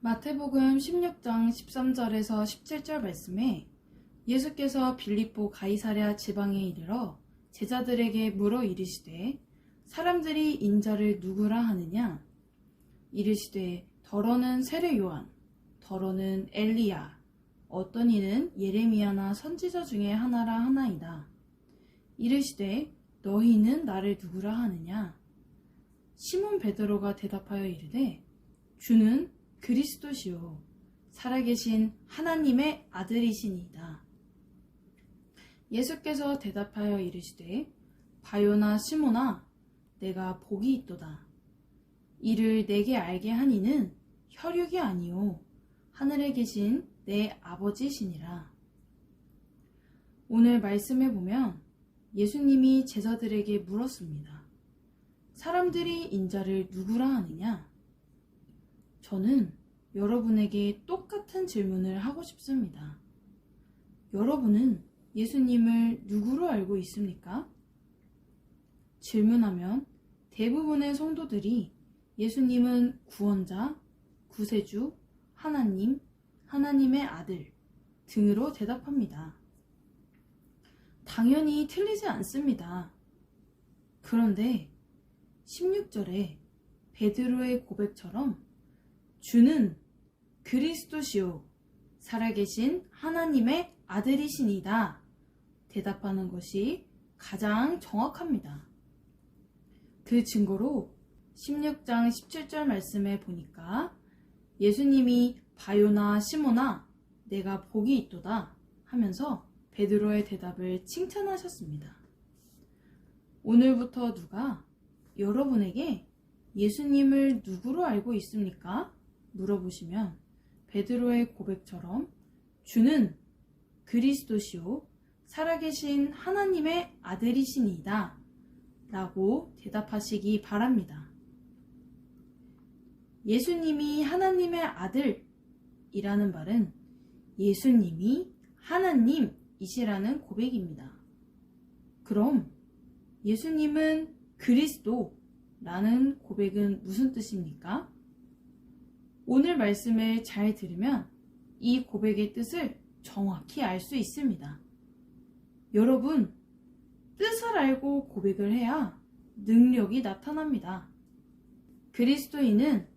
마태복음 16장 13절에서 17절 말씀에 예수께서 빌립보 가이사랴 지방에 이르러 제자들에게 물어 이르시되 사람들이 인자를 누구라 하느냐? 이르시되 더러는 세례 요한, 더러는 엘리야, 어떤 이는 예레미야나 선지자 중에 하나라 하나이다. 이르시되 너희는 나를 누구라 하느냐? 시몬 베드로가 대답하여 이르되 주는 그리스도시요 살아계신 하나님의 아들이시니이다. 예수께서 대답하여 이르시되 바요나 시몬아 내가 복이 있도다. 이를 내게 알게 하니는 혈육이 아니요 하늘에 계신 내 아버지시니라. 오늘 말씀에 보면 예수님이 제자들에게 물었습니다. 사람들이 인자를 누구라 하느냐? 저는 여러분에게 똑같은 질문을 하고 싶습니다. 여러분은 예수님을 누구로 알고 있습니까? 질문하면 대부분의 성도들이 예수님은 구원자, 구세주, 하나님, 하나님의 아들 등으로 대답합니다. 당연히 틀리지 않습니다. 그런데 16절에 베드로의 고백처럼 주는 그리스도시요 살아계신 하나님의 아들이시니이다 대답하는 것이 가장 정확합니다. 그 증거로 16장 17절 말씀에 보니까 예수님이 바요나 시몬아 내가 복이 있도다 하면서 베드로의 대답을 칭찬하셨습니다. 오늘부터 누가 여러분에게 예수님을 누구로 알고 있습니까? 물어보시면 베드로의 고백처럼 주는 그리스도시요 살아계신 하나님의 아들이시니이다 라고 대답하시기 바랍니다. 예수님이 하나님의 아들이라는 말은 예수님이 하나님이시라는 고백입니다. 그럼 예수님은 그리스도라는 고백은 무슨 뜻입니까? 오늘 말씀을 잘 들으면 이 고백의 뜻을 정확히 알 수 있습니다. 여러분, 뜻을 알고 고백을 해야 능력이 나타납니다. 그리스도인은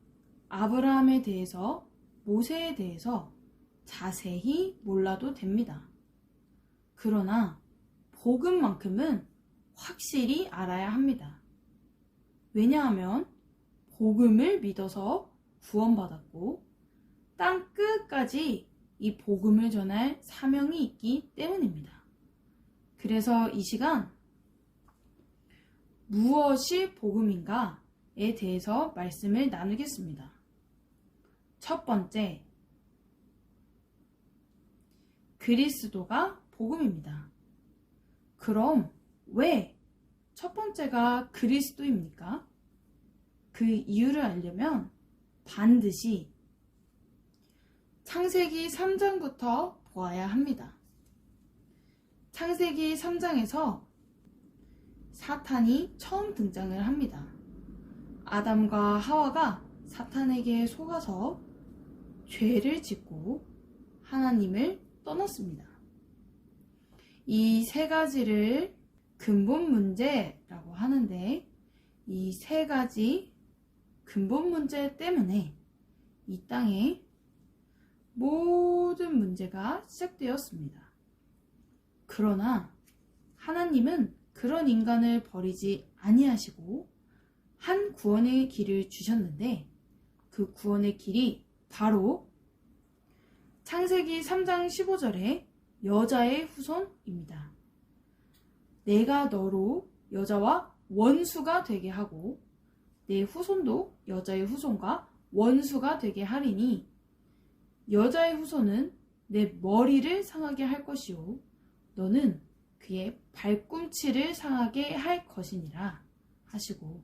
아브라함에 대해서, 모세에 대해서 자세히 몰라도 됩니다. 그러나 복음만큼은 확실히 알아야 합니다. 왜냐하면 복음을 믿어서 구원받았고 땅 끝까지 이 복음을 전할 사명이 있기 때문입니다. 그래서 이 시간 무엇이 복음인가에 대해서 말씀을 나누겠습니다. 첫 번째, 그리스도가 복음입니다. 그럼 왜 첫 번째가 그리스도입니까? 그 이유를 알려면 반드시 창세기 3장부터 보아야 합니다. 창세기 3장에서 사탄이 처음 등장을 합니다. 아담과 하와가 사탄에게 속아서 죄를 짓고 하나님을 떠났습니다. 이 세 가지를 근본 문제라고 하는데 이 세 가지 근본 문제 때문에 이 땅에 모든 문제가 시작되었습니다. 그러나 하나님은 그런 인간을 버리지 아니하시고 한 구원의 길을 주셨는데 그 구원의 길이 바로 창세기 3장 15절에 여자의 후손입니다. 내가 너로 여자와 원수가 되게 하고 내 후손도 여자의 후손과 원수가 되게 하리니 여자의 후손은 내 머리를 상하게 할 것이요 너는 그의 발꿈치를 상하게 할 것이니라 하시고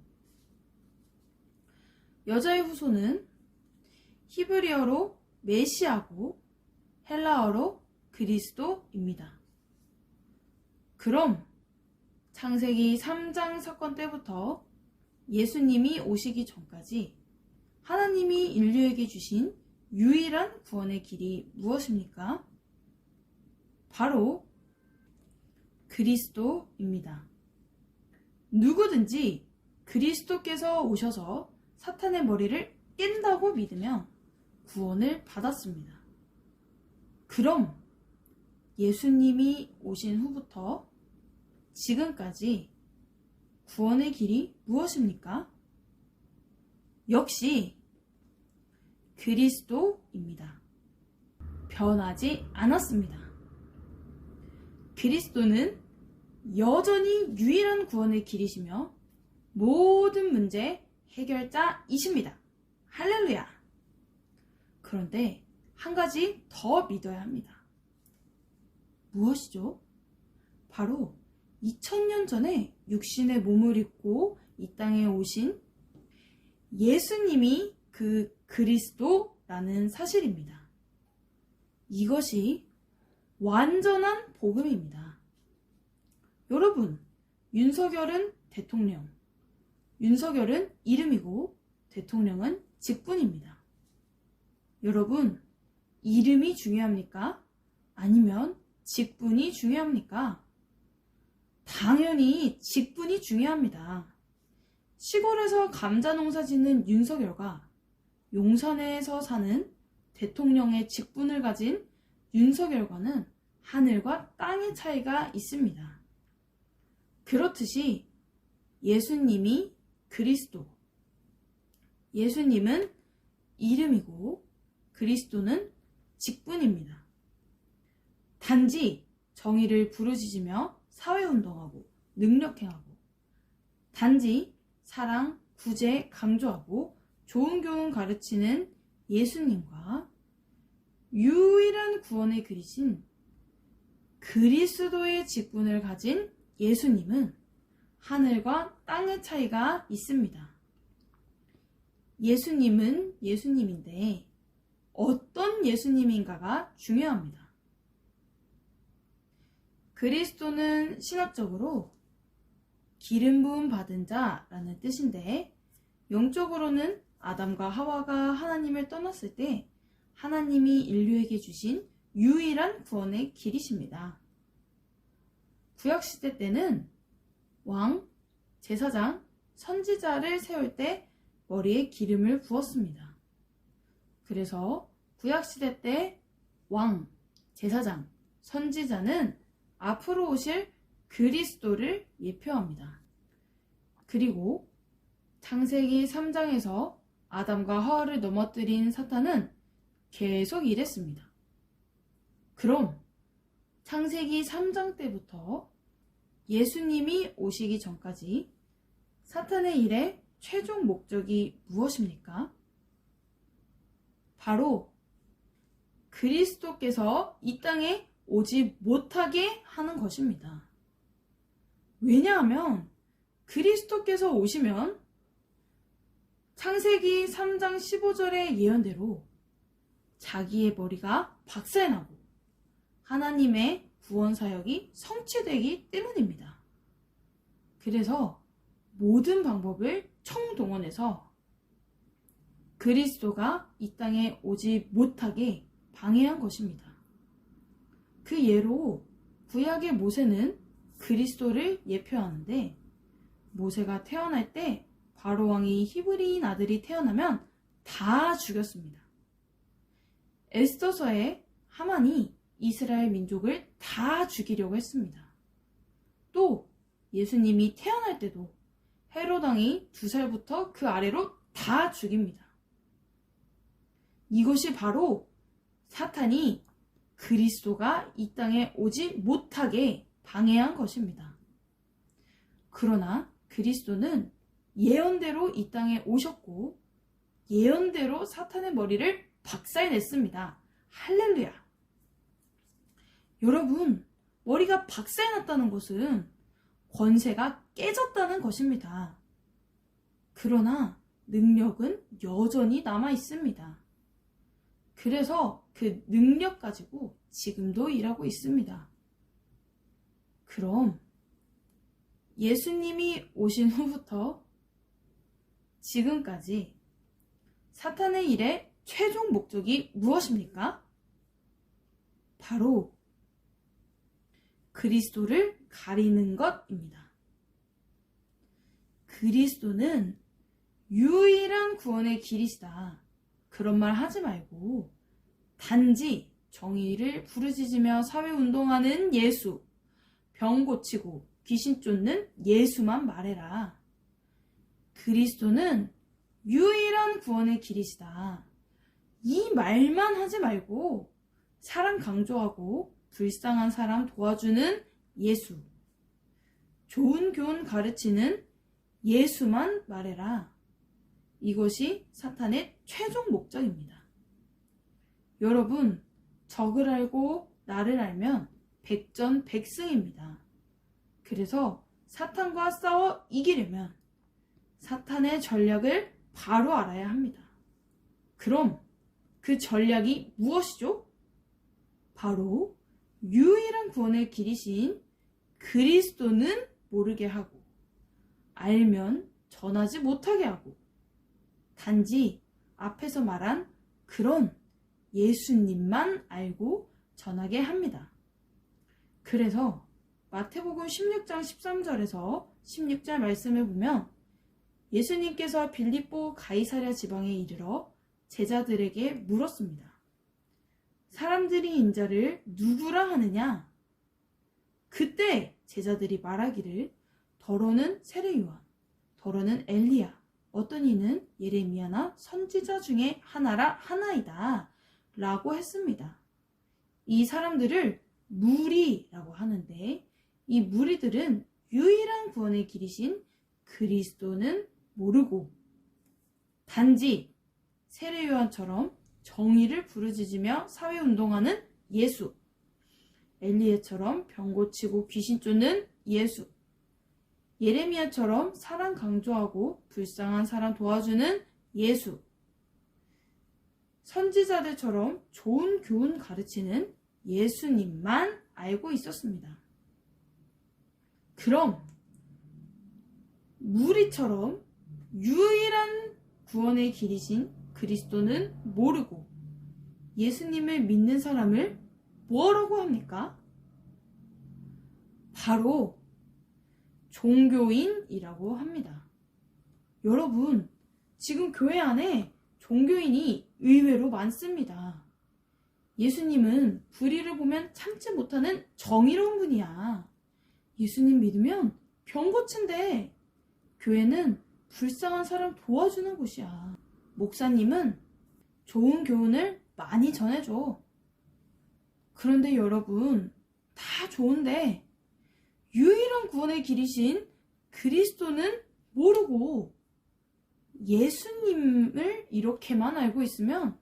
여자의 후손은 히브리어로 메시아고 헬라어로 그리스도입니다. 그럼 창세기 3장 사건 때부터 예수님이 오시기 전까지 하나님이 인류에게 주신 유일한 구원의 길이 무엇입니까? 바로 그리스도입니다. 누구든지 그리스도께서 오셔서 사탄의 머리를 깬다고 믿으면 구원을 받았습니다. 그럼 예수님이 오신 후부터 지금까지 구원의 길이 무엇입니까? 역시 그리스도입니다. 변하지 않았습니다. 그리스도는 여전히 유일한 구원의 길이시며 모든 문제 해결자이십니다. 할렐루야! 그런데 한 가지 더 믿어야 합니다. 무엇이죠? 바로 2000년 전에 육신의 몸을 입고 이 땅에 오신 예수님이 그 그리스도라는 사실입니다. 이것이 완전한 복음입니다. 여러분, 윤석열은 대통령, 윤석열은 이름이고 대통령은 직분입니다. 여러분, 이름이 중요합니까? 아니면 직분이 중요합니까? 당연히 직분이 중요합니다. 시골에서 감자 농사 짓는 윤석열과 용산에서 사는 대통령의 직분을 가진 윤석열과는 하늘과 땅의 차이가 있습니다. 그렇듯이 예수님이 그리스도, 예수님은 이름이고 그리스도는 직분입니다. 단지 정의를 부르짖으며 사회운동하고 능력행하고 단지 사랑, 구제 강조하고 좋은 교훈 가르치는 예수님과 유일한 구원의 길이신 그리스도의 직분을 가진 예수님은 하늘과 땅의 차이가 있습니다. 예수님은 예수님인데 어떤 예수님인가가 중요합니다. 그리스도는 신학적으로 기름 부음 받은 자라는 뜻인데 영적으로는 아담과 하와가 하나님을 떠났을 때 하나님이 인류에게 주신 유일한 구원의 길이십니다. 구약시대 때는 왕, 제사장, 선지자를 세울 때 머리에 기름을 부었습니다. 그래서 구약시대 때 왕, 제사장, 선지자는 앞으로 오실 그리스도를 예표합니다. 그리고 창세기 3장에서 아담과 하와를 넘어뜨린 사탄은 계속 이랬습니다. 그럼 창세기 3장 때부터 예수님이 오시기 전까지 사탄의 일의 최종 목적이 무엇입니까? 바로 그리스도께서 이 땅에 오지 못하게 하는 것입니다. 왜냐하면 그리스도께서 오시면 창세기 3장 15절의 예언대로 자기의 머리가 박살나고 하나님의 구원 사역이 성취되기 때문입니다. 그래서 모든 방법을 총동원해서 그리스도가 이 땅에 오지 못하게 방해한 것입니다. 그 예로 구약의 모세는 그리스도를 예표하는데 모세가 태어날 때 바로왕이 히브리인 아들이 태어나면 다 죽였습니다. 에스더서에 하만이 이스라엘 민족을 다 죽이려고 했습니다. 또 예수님이 태어날 때도 헤롯왕이 2살부터 그 아래로 다 죽입니다. 이것이 바로 사탄이 그리스도가 이 땅에 오지 못하게 방해한 것입니다. 그러나 그리스도는 예언대로 이 땅에 오셨고 예언대로 사탄의 머리를 박살냈습니다. 할렐루야! 여러분, 머리가 박살났다는 것은 권세가 깨졌다는 것입니다. 그러나 능력은 여전히 남아 있습니다. 그래서 그 능력 가지고 지금도 일하고 있습니다. 그럼 예수님이 오신 후부터 지금까지 사탄의 일의 최종 목적이 무엇입니까? 바로 그리스도를 가리는 것입니다. 그리스도는 유일한 구원의 길이시다. 그런 말 하지 말고 단지 정의를 부르짖으며 사회운동하는 예수, 병 고치고 귀신 쫓는 예수만 말해라. 그리스도는 유일한 구원의 길이시다. 이 말만 하지 말고 사랑 강조하고 불쌍한 사람 도와주는 예수, 좋은 교훈 가르치는 예수만 말해라. 이것이 사탄의 최종 목적입니다. 여러분, 적을 알고 나를 알면 백전백승입니다. 그래서 사탄과 싸워 이기려면 사탄의 전략을 바로 알아야 합니다. 그럼 그 전략이 무엇이죠? 바로 유일한 구원의 길이신 그리스도는 모르게 하고 알면 전하지 못하게 하고 단지 앞에서 말한 그런 예수님만 알고 전하게 합니다. 그래서 마태복음 16장 13절에서 16절 말씀을 보면 예수님께서 빌립보 가이사랴 지방에 이르러 제자들에게 물었습니다. 사람들이 인자를 누구라 하느냐? 그때 제자들이 말하기를 더러는 세례요한, 더러는 엘리야, 어떤 이는 예레미야나 선지자 중에 하나이다 라고 했습니다. 이 사람들을 무리라고 하는데 이 무리들은 유일한 구원의 길이신 그리스도는 모르고 단지 세례요한처럼 정의를 부르짖으며 사회운동하는 예수, 엘리야처럼 병 고치고 귀신 쫓는 예수, 예레미야처럼 사랑 강조하고 불쌍한 사람 도와주는 예수, 선지자들처럼 좋은 교훈 가르치는 예수님만 알고 있었습니다. 그럼 무리처럼 유일한 구원의 길이신 그리스도는 모르고 예수님을 믿는 사람을 뭐라고 합니까? 바로 종교인이라고 합니다. 여러분, 지금 교회 안에 종교인이 의외로 많습니다. 예수님은 불의를 보면 참지 못하는 정의로운 분이야. 예수님 믿으면 병 고친대. 교회는 불쌍한 사람 도와주는 곳이야. 목사님은 좋은 교훈을 많이 전해줘. 그런데 여러분, 다 좋은데 유일한 구원의 길이신 그리스도는 모르고 예수님을 이렇게만 알고 있으면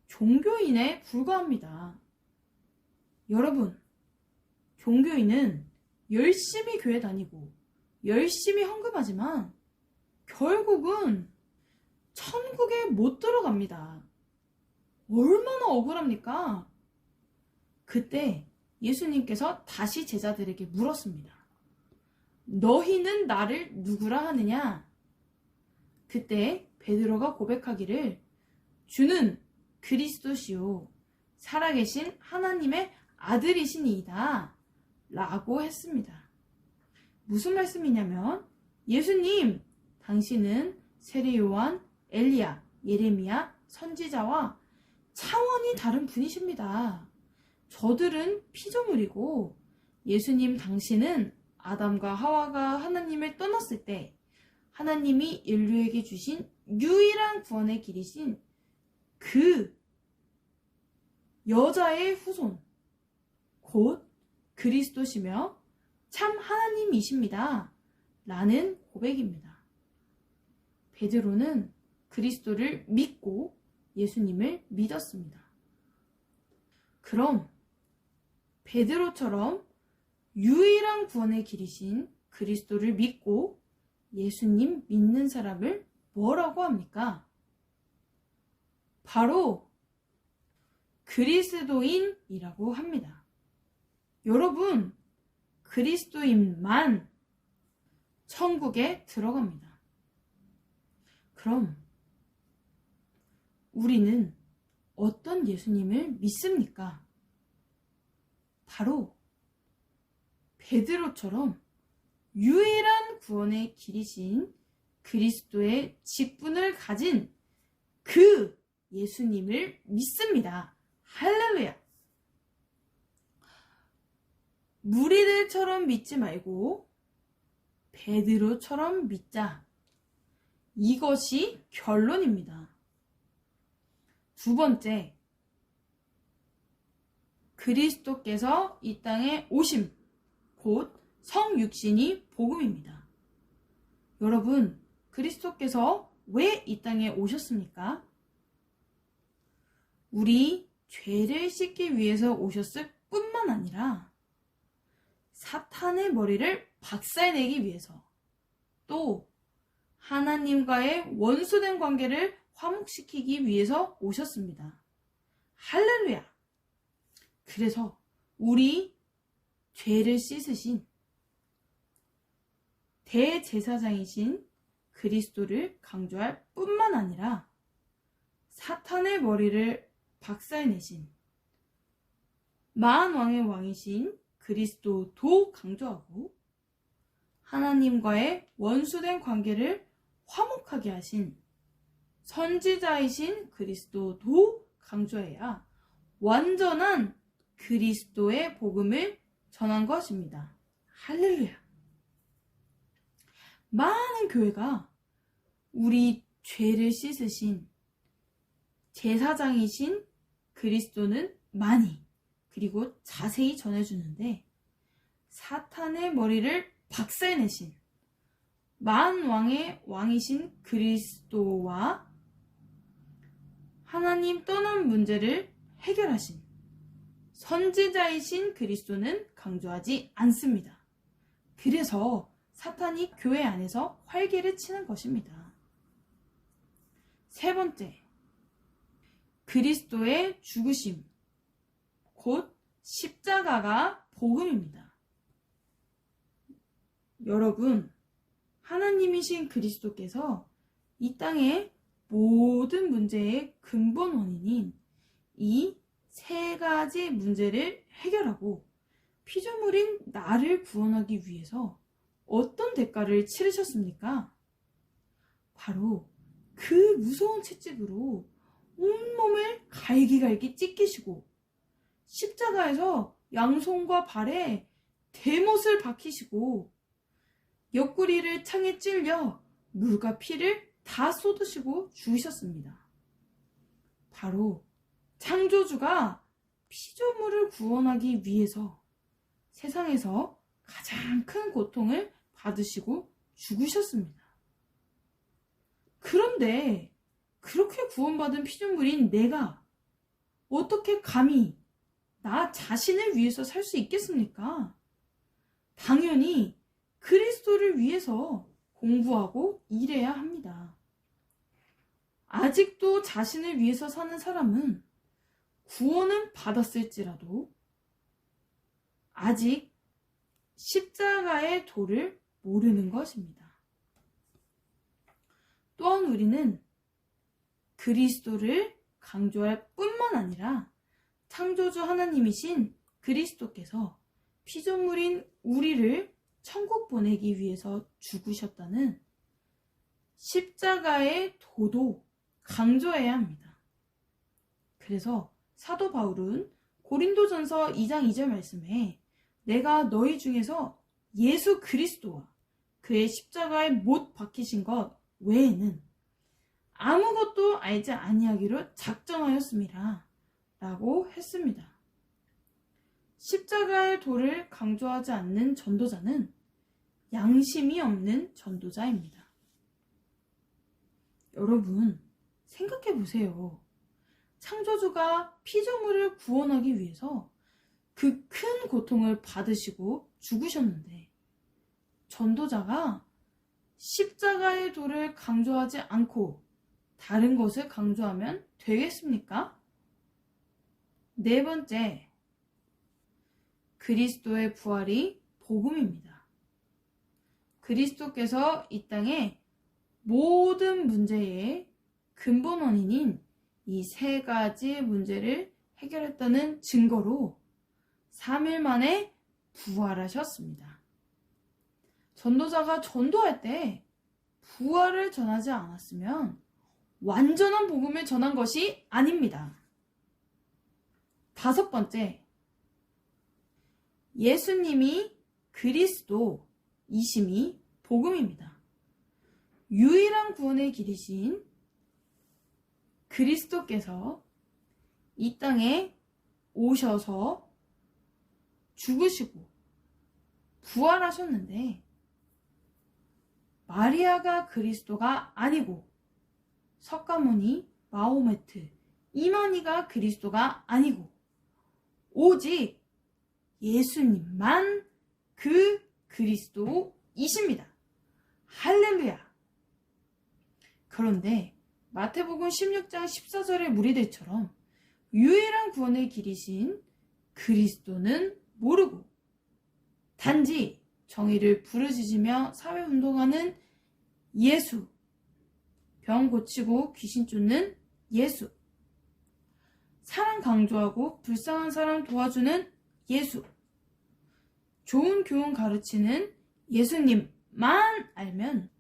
종교인에 불과합니다. 여러분, 종교인은 열심히 교회 다니고 열심히 헌금하지만 결국은 천국에 못 들어갑니다. 얼마나 억울합니까? 그때 예수님께서 다시 제자들에게 물었습니다. 너희는 나를 누구라 하느냐? 그때 베드로가 고백하기를 주는 그리스도시요 살아계신 하나님의 아들이시니이다 라고 했습니다. 무슨 말씀이냐면 예수님, 당신은 세례요한, 엘리야, 예레미야, 선지자와 차원이 다른 분이십니다. 저들은 피조물이고 예수님 당신은 아담과 하와가 하나님을 떠났을 때 하나님이 인류에게 주신 유일한 구원의 길이신 그 여자의 후손, 곧 그리스도시며 참 하나님이십니다. 라는 고백입니다. 베드로는 그리스도를 믿고 예수님을 믿었습니다. 그럼 베드로처럼 유일한 구원의 길이신 그리스도를 믿고 예수님 믿는 사람을 뭐라고 합니까? 바로 그리스도인이라고 합니다. 여러분, 그리스도인만 천국에 들어갑니다. 그럼 우리는 어떤 예수님을 믿습니까? 바로 베드로처럼 유일한 구원의 길이신 그리스도의 직분을 가진 그 예수님을 믿습니다. 할렐루야! 무리들처럼 믿지 말고 베드로처럼 믿자. 이것이 결론입니다. 두 번째, 그리스도께서 이 땅에 오심, 곧 성육신이 복음입니다. 여러분, 그리스도께서 왜 이 땅에 오셨습니까? 우리 죄를 씻기 위해서 오셨을 뿐만 아니라 사탄의 머리를 박살내기 위해서, 또 하나님과의 원수된 관계를 화목시키기 위해서 오셨습니다. 할렐루야! 그래서 우리 죄를 씻으신 대제사장이신 그리스도를 강조할 뿐만 아니라 사탄의 머리를 박살내신 만왕의 왕이신 그리스도도 강조하고 하나님과의 원수된 관계를 화목하게 하신 선지자이신 그리스도도 강조해야 완전한 그리스도의 복음을 전한 것입니다. 할렐루야! 많은 교회가 우리 죄를 씻으신 제사장이신 그리스도는 많이 그리고 자세히 전해주는데 사탄의 머리를 박살내신 만왕의 왕이신 그리스도와 하나님 떠난 문제를 해결하신 선지자이신 그리스도는 강조하지 않습니다. 그래서 사탄이 교회 안에서 활개를 치는 것입니다. 세 번째, 그리스도의 죽으심, 곧 십자가가 복음입니다. 여러분, 하나님이신 그리스도께서 이 땅의 모든 문제의 근본 원인인 이 세 가지 문제를 해결하고 피조물인 나를 구원하기 위해서 어떤 대가를 치르셨습니까? 바로 그 무서운 채찍으로 온몸을 갈기갈기 찢기시고 십자가에서 양손과 발에 대못을 박히시고 옆구리를 창에 찔려 물과 피를 다 쏟으시고 죽으셨습니다. 바로 창조주가 피조물을 구원하기 위해서 세상에서 가장 큰 고통을 받으시고 죽으셨습니다. 그런데 그렇게 구원받은 피조물인 내가 어떻게 감히 나 자신을 위해서 살 수 있겠습니까? 당연히 그리스도를 위해서 공부하고 일해야 합니다. 아직도 자신을 위해서 사는 사람은 구원은 받았을지라도 아직 십자가의 도를 모르는 것입니다. 또한 우리는 그리스도를 강조할 뿐만 아니라 창조주 하나님이신 그리스도께서 피조물인 우리를 천국 보내기 위해서 죽으셨다는 십자가의 도도 강조해야 합니다. 그래서 사도 바울은 고린도전서 2장 2절 말씀에 내가 너희 중에서 예수 그리스도와 그의 십자가에 못 박히신 것 외에는 아무것도 알지 아니하기로 작정하였습니다. 라고 했습니다. 십자가의 도를 강조하지 않는 전도자는 양심이 없는 전도자입니다. 여러분, 생각해 보세요. 창조주가 피조물을 구원하기 위해서 그 큰 고통을 받으시고 죽으셨는데 전도자가 십자가의 도를 강조하지 않고 다른 것을 강조하면 되겠습니까? 네 번째, 그리스도의 부활이 복음입니다. 그리스도께서 이 땅에 모든 문제의 근본 원인인 이 세 가지 문제를 해결했다는 증거로 3일 만에 부활하셨습니다. 전도자가 전도할 때 부활을 전하지 않았으면 완전한 복음을 전한 것이 아닙니다. 5번째, 예수님이 그리스도이심이 복음입니다. 유일한 구원의 길이신 그리스도께서 이 땅에 오셔서 죽으시고 부활하셨는데 마리아가 그리스도가 아니고 석가모니, 마호메트, 이만희가 그리스도가 아니고 오직 예수님만 그 그리스도이십니다. 할렐루야! 그런데 마태복음 16장 14절의 무리들처럼 유일한 구원의 길이신 그리스도는 모르고 단지 정의를 부르짖으며 사회운동하는 예수, 병 고치고 귀신 쫓는 예수, 사랑 강조하고 불쌍한 사람 도와주는 예수, 좋은 교훈 가르치는 예수님만 알면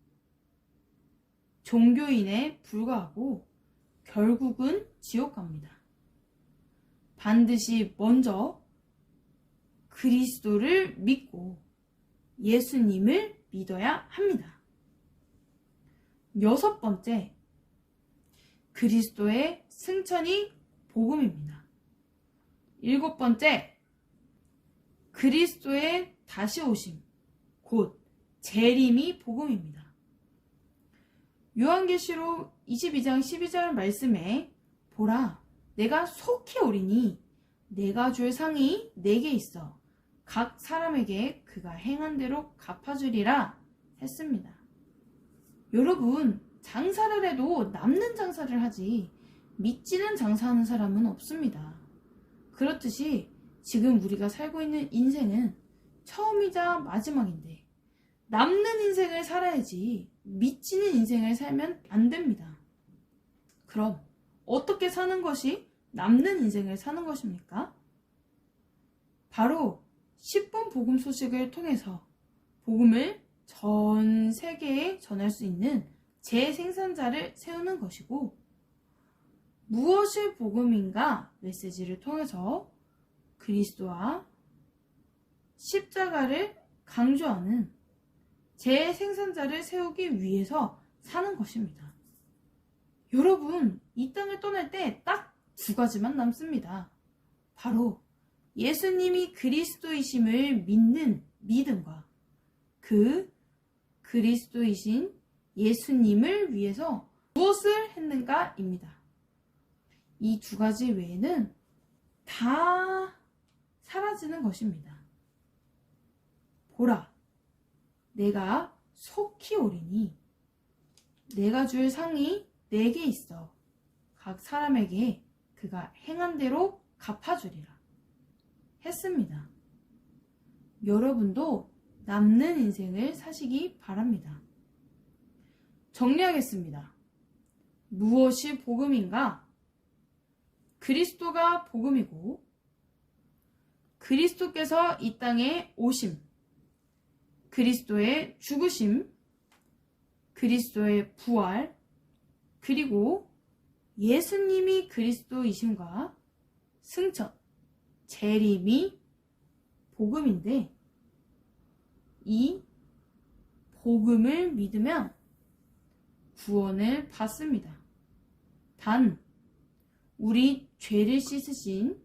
종교인에 불과하고 결국은 지옥 갑니다. 반드시 먼저 그리스도를 믿고 예수님을 믿어야 합니다. 6번째, 그리스도의 승천이 복음입니다. 7번째, 그리스도의 다시 오심, 곧 재림이 복음입니다. 요한계시록 22장 12절 말씀에 보라, 내가 속히 오리니 내가 줄 상이 내게 있어 각 사람에게 그가 행한 대로 갚아주리라 했습니다. 여러분, 장사를 해도 남는 장사를 하지 믿지는 장사하는 사람은 없습니다. 그렇듯이 지금 우리가 살고 있는 인생은 처음이자 마지막인데 남는 인생을 살아야지 믿지는 인생을 살면 안 됩니다. 그럼 어떻게 사는 것이 남는 인생을 사는 것입니까? 바로 10분 복음 소식을 통해서 복음을 전 세계에 전할 수 있는 재생산자를 세우는 것이고, 무엇이 복음인가 메시지를 통해서 그리스도와 십자가를 강조하는 재생산자를 세우기 위해서 사는 것입니다. 여러분, 이 땅을 떠날 때 딱 2가지만 남습니다. 바로 예수님이 그리스도이심을 믿는 믿음과 그 그리스도이신 예수님을 위해서 무엇을 했는가입니다. 이 2가지 외에는 다 사라지는 것입니다. 보라, 내가 속히 오리니 내가 줄 상이 내게 있어 각 사람에게 그가 행한 대로 갚아주리라 했습니다. 여러분도 남는 인생을 사시기 바랍니다. 정리하겠습니다. 무엇이 복음인가? 그리스도가 복음이고, 그리스도께서 이 땅에 오심, 그리스도의 죽으심, 그리스도의 부활, 그리고 예수님이 그리스도이심과 승천, 재림이 복음인데, 이 복음을 믿으면 구원을 받습니다. 단, 우리 죄를 씻으신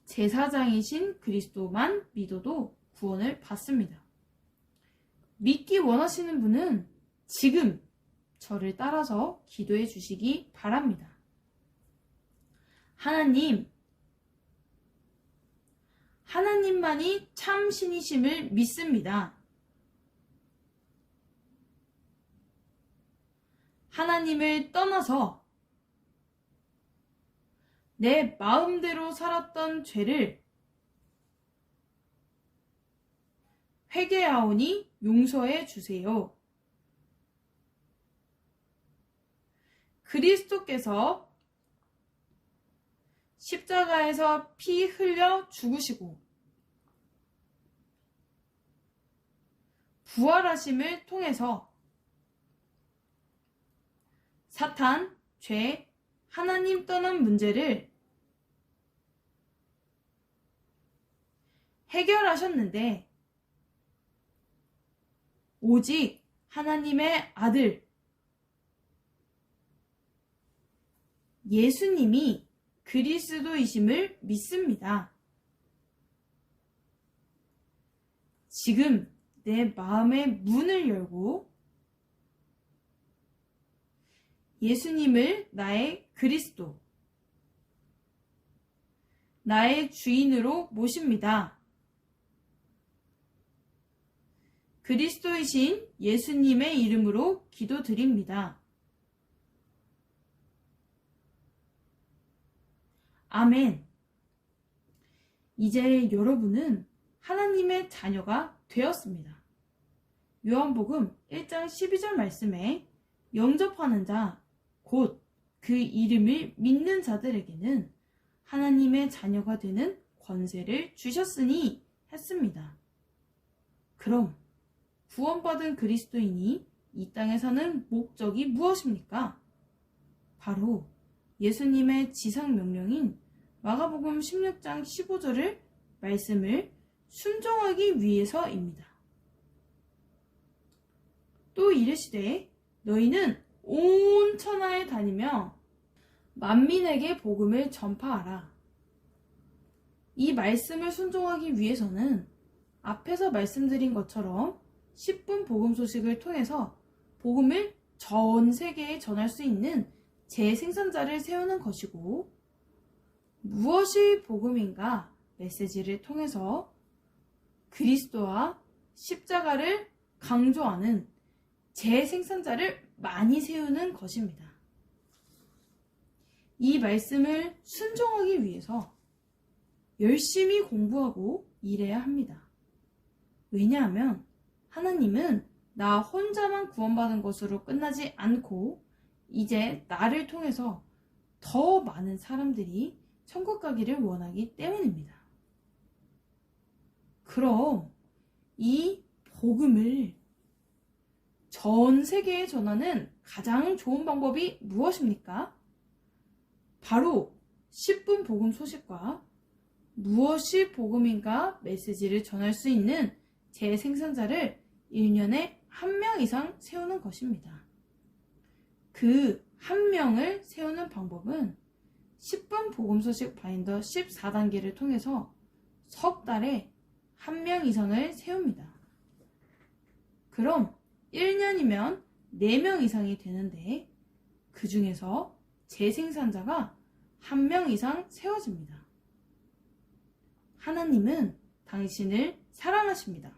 제사장이신 그리스도만 믿어도 구원을 받습니다. 믿기 원하시는 분은 지금 저를 따라서 기도해 주시기 바랍니다. 하나님만이 참 신이심을 믿습니다. 하나님을 떠나서 내 마음대로 살았던 죄를 회개하오니 용서해 주세요. 그리스도께서 십자가에서 피 흘려 죽으시고 부활하심을 통해서 사탄, 죄, 하나님 떠난 문제를 해결하셨는데 오직 하나님의 아들 예수님이 그리스도이심을 믿습니다. 지금 내 마음의 문을 열고 예수님을 나의 그리스도, 나의 주인으로 모십니다. 그리스도이신 예수님의 이름으로 기도드립니다. 아멘. 이제 여러분은 하나님의 자녀가 되었습니다. 요한복음 1장 12절 말씀에 영접하는 자, 곧 그 이름을 믿는 자들에게는 하나님의 자녀가 되는 권세를 주셨으니 했습니다. 그럼 구원받은 그리스도인이 이 땅에 사는 목적이 무엇입니까? 바로 예수님의 지상 명령인 마가복음 16장 15절을 말씀을 순종하기 위해서입니다. 또 이르시되 너희는 온 천하에 다니며 만민에게 복음을 전파하라. 이 말씀을 순종하기 위해서는 앞에서 말씀드린 것처럼 10분 복음 소식을 통해서 복음을 전 세계에 전할 수 있는 재생산자를 세우는 것이고, 무엇이 복음인가 메시지를 통해서 그리스도와 십자가를 강조하는 재생산자를 많이 세우는 것입니다. 이 말씀을 순종하기 위해서 열심히 공부하고 일해야 합니다. 왜냐하면 하나님은 나 혼자만 구원받은 것으로 끝나지 않고 이제 나를 통해서 더 많은 사람들이 천국 가기를 원하기 때문입니다. 그럼 이 복음을 전 세계에 전하는 가장 좋은 방법이 무엇입니까? 바로 10분 복음 소식과 무엇이 복음인가 메시지를 전할 수 있는 재생산자를 1년에 1명 이상 세우는 것입니다. 그 1명을 세우는 방법은 10분 복음 소식 바인더 14단계를 통해서 석 달에 1명 이상을 세웁니다. 그럼 1년이면 4명 이상이 되는데 그 중에서 재생산자가 1명 이상 세워집니다. 하나님은 당신을 사랑하십니다.